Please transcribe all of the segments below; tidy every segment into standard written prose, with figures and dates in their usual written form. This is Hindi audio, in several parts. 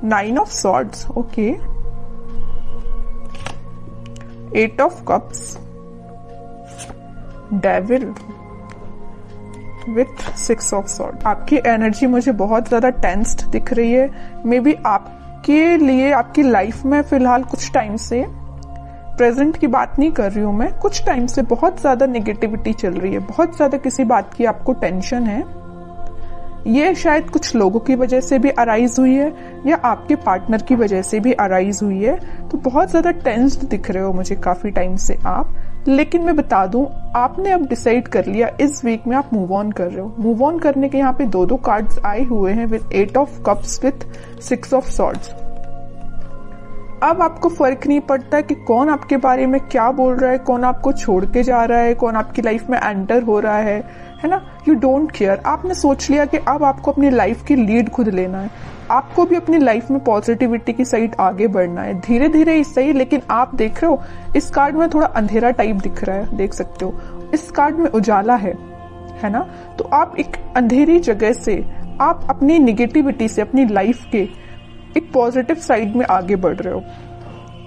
9 of swords, okay, 8 of cups, devil with 6 of sword. आपकी एनर्जी मुझे बहुत ज्यादा टेंस्ड दिख रही है। मे बी आपके लिए आपकी लाइफ में फिलहाल कुछ टाइम से, प्रेजेंट की बात नहीं कर रही हूं मैं, कुछ टाइम से बहुत ज्यादा नेगेटिविटी चल रही है, बहुत ज्यादा किसी बात की आपको टेंशन है। ये शायद कुछ लोगों की वजह से भी अराइज हुई है या आपके पार्टनर की वजह से भी अराइज हुई है। तो बहुत ज्यादा टेंस्ड दिख रहे हो मुझे काफी टाइम से आप। लेकिन मैं बता दूं, आपने अब डिसाइड कर लिया इस वीक में आप मूव ऑन कर रहे हो। मूव ऑन करने के यहाँ पे दो कार्ड्स आए हुए हैं with 8 of cups with 6 of swords. अब आपको फर्क नहीं पड़ता कि कौन आपके बारे में क्या बोल रहा है, कौन आपको छोड़ के जा रहा है, कौन आपकी लाइफ में एंटर हो रहा है ना। You don't care. आपने सोच लिया कि अब आपको अपनी लाइफ की लीड खुद लेना है। आपको भी अपनी लाइफ में पॉजिटिविटी की साइड आगे बढ़ना है, धीरे धीरे ही सही। लेकिन आप देख रहे हो इस कार्ड में थोड़ा अंधेरा टाइप दिख रहा है, देख सकते हो। इस कार्ड में उजाला है ना। तो आप एक अंधेरी जगह से आप अपनी निगेटिविटी से अपनी लाइफ के एक पॉजिटिव साइड में आगे बढ़ रहे हो,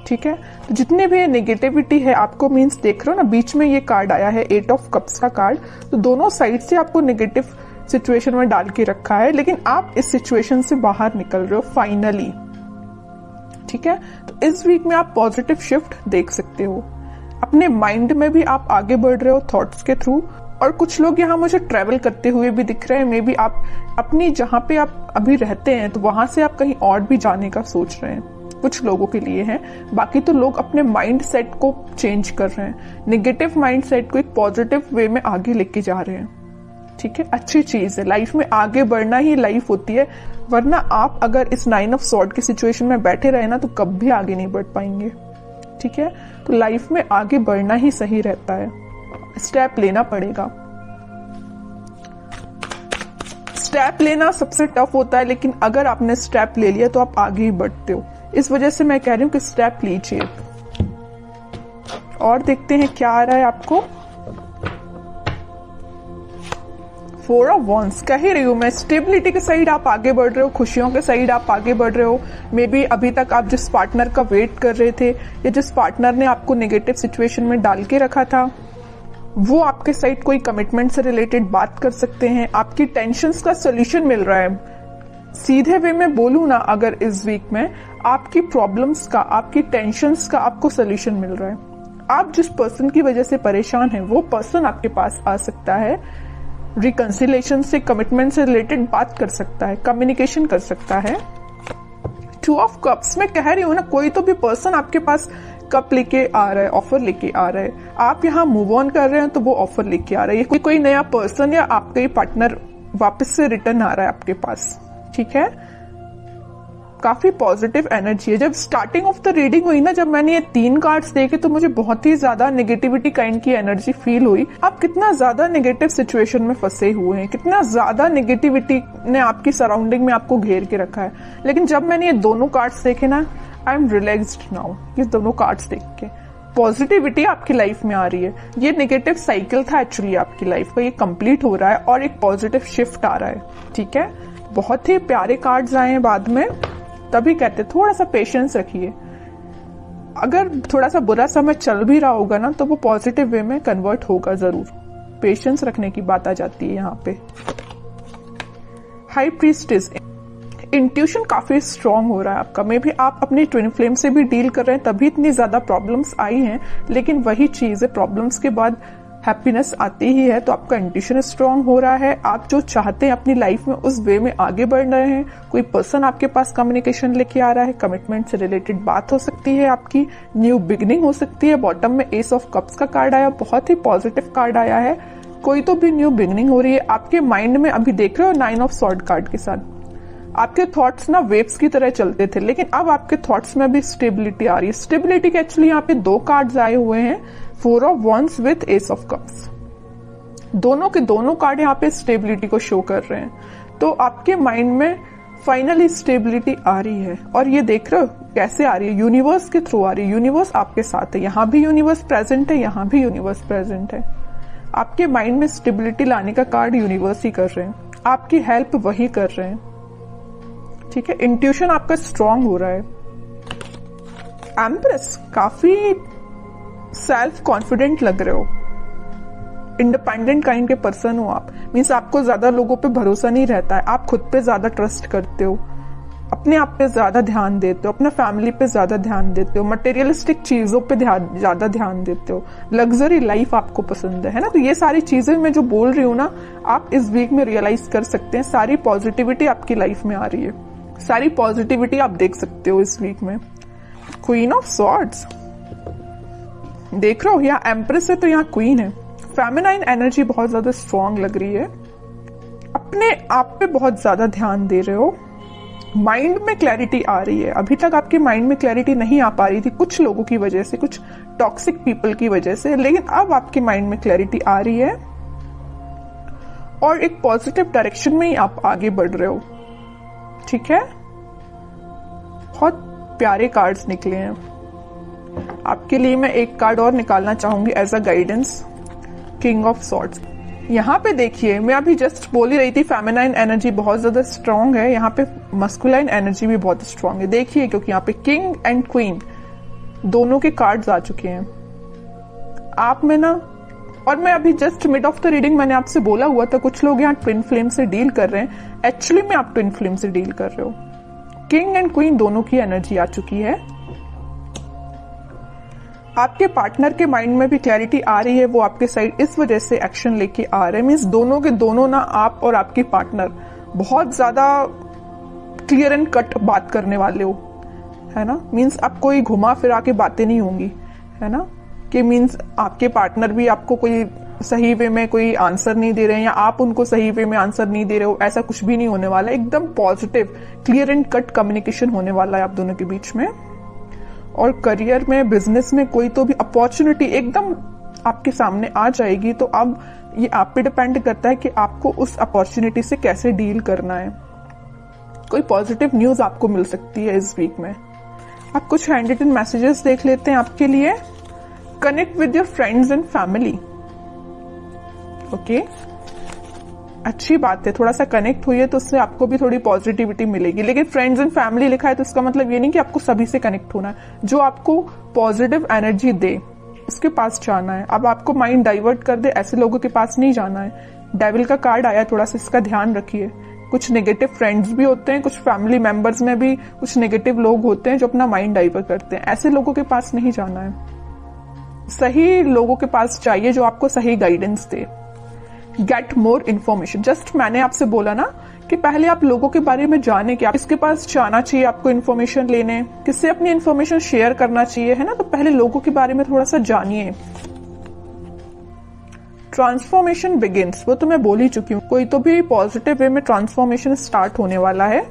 ठीक है। तो जितने भी नेगेटिविटी है आपको, मीन्स देख रहे हो ना, बीच में ये कार्ड आया है 8 ऑफ कप्स का कार्ड। तो दोनों साइड से आपको नेगेटिव सिचुएशन में डाल के रखा है, लेकिन आप इस सिचुएशन से बाहर निकल रहे हो फाइनली, ठीक है। तो इस वीक में आप पॉजिटिव शिफ्ट देख सकते हो। अपने माइंड में भी आप आगे बढ़ रहे हो थॉट्स के थ्रू। और कुछ लोग यहाँ मुझे ट्रेवल करते हुए भी दिख रहे हैं। मे बी आप अपनी जहां पे आप अभी रहते हैं तो वहां से आप कहीं और भी जाने का सोच रहे हैं, कुछ लोगों के लिए है। बाकी तो लोग अपने माइंड सेट को चेंज कर रहे हैं, नेगेटिव माइंड सेट को एक पॉजिटिव वे में आगे लेके जा रहे हैं, ठीक है। अच्छी चीज है, लाइफ में आगे बढ़ना ही लाइफ होती है। वरना आप अगर इस 9 ऑफ सॉर्ड की सिचुएशन में बैठे रहे ना तो कभी आगे नहीं बढ़ पाएंगे, ठीक है। तो लाइफ में आगे बढ़ना ही सही रहता है, स्टेप लेना पड़ेगा। स्टेप लेना सबसे टफ होता है, लेकिन अगर आपने स्टेप ले लिया तो आप आगे ही बढ़ते हो। इस वजह से मैं कह रही हूं कि स्टेप लीजिए। और देखते हैं क्या आ रहा है आपको। 4 ऑफ वॉन्ड्स, कह ही रही हूं मैं, स्टेबिलिटी के साइड आप आगे बढ़ रहे हो, खुशियों के साइड आप आगे बढ़ रहे हो। मे बी अभी तक आप जिस पार्टनर का वेट कर रहे थे या जिस पार्टनर ने आपको नेगेटिव सिचुएशन में डाल के रखा था, वो आपके साइड कोई कमिटमेंट से रिलेटेड बात कर सकते हैं। आपकी टेंशन्स का सोल्यूशन मिल रहा है। सीधे वे में बोलूं ना, अगर इस वीक में आपकी प्रॉब्लम्स का, आपकी टेंशन्स का आपको सोल्यूशन मिल रहा है। आप जिस पर्सन की वजह से परेशान हैं वो पर्सन आपके पास आ सकता है, रिकंसिलेशन से, कमिटमेंट से रिलेटेड बात कर सकता है, कम्युनिकेशन कर सकता है। 2 ऑफ कप्स में कह रही हूं ना, कोई तो भी पर्सन आपके पास कप लेके आ रहा है, ऑफर लेके आ रहा है। आप यहाँ मूव ऑन कर रहे हैं तो वो ऑफर लेके आ रहा है। कोई नया पर्सन या आपका ही पार्टनर वापस से रिटर्न आ रहा है आपके पास, ठीक है। काफी पॉजिटिव एनर्जी है। जब स्टार्टिंग ऑफ द रीडिंग हुई ना, जब मैंने ये 3 कार्ड्स देखे तो मुझे बहुत ही ज्यादा नेगेटिविटी काइंड की एनर्जी फील हुई। आप कितना ज्यादा नेगेटिव सिचुएशन में फंसे हुए हैं, कितना ज्यादा नेगेटिविटी ने आपकी सराउंडिंग में आपको घेर के रखा है। लेकिन जब मैंने ये दोनों कार्ड्स देखे ना, आई एम रिलैक्स्ड नाउ। ये दोनों कार्ड्स देख के पॉजिटिविटी आपकी लाइफ में आ रही है। ये नेगेटिव साइकिल था एक्चुअली आपकी लाइफ का, ये कंप्लीट हो रहा है और एक पॉजिटिव शिफ्ट आ रहा है, ठीक है। बहुत ही प्यारे कार्ड्स आए हैं बाद में, तभी कहते थोड़ा सा पेशेंस रखिए। अगर थोड़ा सा बुरा समय चल भी रहा होगा ना तो वो पॉजिटिव वे में कन्वर्ट होगा जरूर। पेशेंस रखने की बात आ जाती है यहाँ पे। हाई प्रीस्टेस, इंट्यूशन काफी स्ट्रांग हो रहा है आपका। मे भी आप अपनी ट्विन फ्लेम से भी डील कर रहे हैं, तभी इतनी ज्यादा प्रॉब्लम्स आई हैं। लेकिन वही चीज है, प्रॉब्लम्स के बाद हैप्पीनेस आती ही है। तो आपका इंट्यूशन स्ट्रांग हो रहा है, आप जो चाहते हैं अपनी लाइफ में उस वे में आगे बढ़ रहे हैं। कोई पर्सन आपके पास कम्युनिकेशन लेके आ रहा है, कमिटमेंट से रिलेटेड बात हो सकती है, आपकी न्यू बिगिनिंग हो सकती है। बॉटम में एस ऑफ कप्स का कार्ड आया, बहुत ही पॉजिटिव कार्ड आया है। कोई तो भी न्यू बिगिनिंग हो रही है आपके माइंड में। अभी देख रहे हो 9 ऑफ सॉर्ड कार्ड के साथ आपके थॉट्स ना वेव्स की तरह चलते थे, लेकिन अब आपके थॉट्स में भी स्टेबिलिटी आ रही है। स्टेबिलिटी के एक्चुअली यहाँ पे 2 कार्ड्स आए हुए हैं, 4 of wands with S of cups. दोनों के दोनों कार्ड यहाँ पे स्टेबिलिटी को शो कर रहे हैं। तो आपके माइंड में फाइनली स्टेबिलिटी आ रही है। और ये देख रहे हो कैसे आ रही है, यूनिवर्स के थ्रू आ रही है। यूनिवर्स आपके साथ है, यहाँ भी यूनिवर्स प्रेजेंट है, यहाँ भी यूनिवर्स प्रेजेंट है। आपके माइंड में स्टेबिलिटी लाने का कार्ड यूनिवर्स ही कर रहे हैं, आपकी हेल्प वही कर रहे हैं, ठीक है, इंट्यूशन आपका स्ट्रांग हो रहा है। एम्प्रेस, काफी सेल्फ कॉन्फिडेंट लग रहे हो, इंडिपेंडेंट काइंड के पर्सन हो आप। मीन्स आपको ज्यादा लोगों पे भरोसा नहीं रहता है, आप खुद पे ज्यादा ट्रस्ट करते हो, अपने आप पे ज्यादा ध्यान देते हो, अपना फैमिली पे ज्यादा ध्यान देते हो, मटेरियलिस्टिक चीजों पे ज्यादा ध्यान देते हो, लग्जरी लाइफ आपको पसंद है ना। तो ये सारी चीजें मैं जो बोल रही हूँ ना, आप इस वीक में रियलाइज कर सकते हैं। सारी पॉजिटिविटी आपकी लाइफ में आ रही है, सारी पॉजिटिविटी आप देख सकते हो इस वीक में। क्वीन ऑफ सॉर्ड्स देख रहे हो, यहाँ एम्प्रेस है तो यहाँ क्वीन है। फेमिनाइन एनर्जी बहुत ज्यादा स्ट्रांग लग रही है, अपने आप पे बहुत ज्यादा ध्यान दे रहे हो, माइंड में क्लैरिटी आ रही है। अभी तक आपके माइंड में क्लैरिटी नहीं आ पा रही थी कुछ लोगों की वजह से, कुछ टॉक्सिक पीपल की वजह से, लेकिन अब आपके माइंड में क्लैरिटी आ रही है और एक पॉजिटिव डायरेक्शन में ही आप आगे बढ़ रहे हो। ठीक है, बहुत प्यारे कार्ड्स निकले हैं आपके लिए। मैं एक कार्ड और निकालना चाहूंगी as a guidance, king of swords. यहाँ पे देखिए, मैं अभी जस्ट बोल ही रही थी फेमिनाइन एनर्जी बहुत ज्यादा स्ट्रांग है, यहाँ पे मस्कुलाइन एनर्जी भी बहुत स्ट्रांग है। देखिए, क्योंकि यहाँ पे किंग एंड क्वीन दोनों के कार्ड्स आ चुके हैं आप में ना। और मैं अभी just mid of the reading मैंने आपसे बोला हुआ था कुछ लोग यहाँ ट्विन फ्लेम से डील कर रहे हैं, एक्चुअली में आप ट्विन फ्लेम से डील कर रहे हो। किंग एंड क्वीन दोनों की एनर्जी आ चुकी है। आपके पार्टनर के माइंड में भी क्लैरिटी आ रही है, वो आपके साइड इस वजह से एक्शन लेके आ रहे हैं। मीन्स दोनों के दोनों ना, आप और आपके पार्टनर बहुत ज्यादा क्लियर एंड कट बात करने वाले हो, है ना। मीन्स अब कोई घुमा फिरा के बातें नहीं होंगी, है ना, कि मीन्स आपके पार्टनर भी आपको कोई सही वे में कोई आंसर नहीं दे रहे हैं या आप उनको सही वे में आंसर नहीं दे रहे हो, ऐसा कुछ भी नहीं होने वाला। एकदम positive clear and cut communication होने वाला है आप दोनों के बीच में। और करियर में, बिजनेस में कोई तो भी अपॉर्चुनिटी एकदम आपके सामने आ जाएगी। तो अब ये आप पे डिपेंड करता है कि आपको उस अपॉर्चुनिटी से कैसे डील करना है। कोई पॉजिटिव न्यूज आपको मिल सकती है इस वीक में। आप कुछ हैंड रिटन मैसेजेस देख लेते हैं आपके लिए। Connect with your friends and family. Okay, अच्छी बात है, थोड़ा सा कनेक्ट हुई है तो उससे आपको भी थोड़ी पॉजिटिविटी मिलेगी। लेकिन फ्रेंड्स एंड फैमिली लिखा है तो इसका मतलब ये नहीं कि आपको सभी से कनेक्ट होना है। जो आपको पॉजिटिव एनर्जी दे उसके पास जाना है। अब आपको माइंड डाइवर्ट कर दे ऐसे लोगों के पास नहीं जाना है। डेविल का कार्ड आया, थोड़ा सा इसका ध्यान रखिए। कुछ नेगेटिव फ्रेंड्स भी होते हैं, कुछ फैमिली मेंबर्स में भी कुछ नेगेटिव लोग होते हैं जो अपना माइंड डाइवर्ट करते हैं। ऐसे लोगों के पास नहीं जाना है, सही लोगों के पास चाहिए जो आपको सही गाइडेंस दे। Get more information. जस्ट मैंने आपसे बोला ना कि पहले आप लोगों के बारे में जाने कि आप इसके पास जाना चाहिए, आपको इन्फॉर्मेशन लेने, किससे अपनी इन्फॉर्मेशन शेयर करना चाहिए, है ना। तो पहले लोगों के बारे में थोड़ा सा जानिए। ट्रांसफॉर्मेशन बिगिंस, वो तो मैं बोल ही चुकी हूँ। कोई तो भी पॉजिटिव वे में ट्रांसफॉर्मेशन स्टार्ट होने वाला है।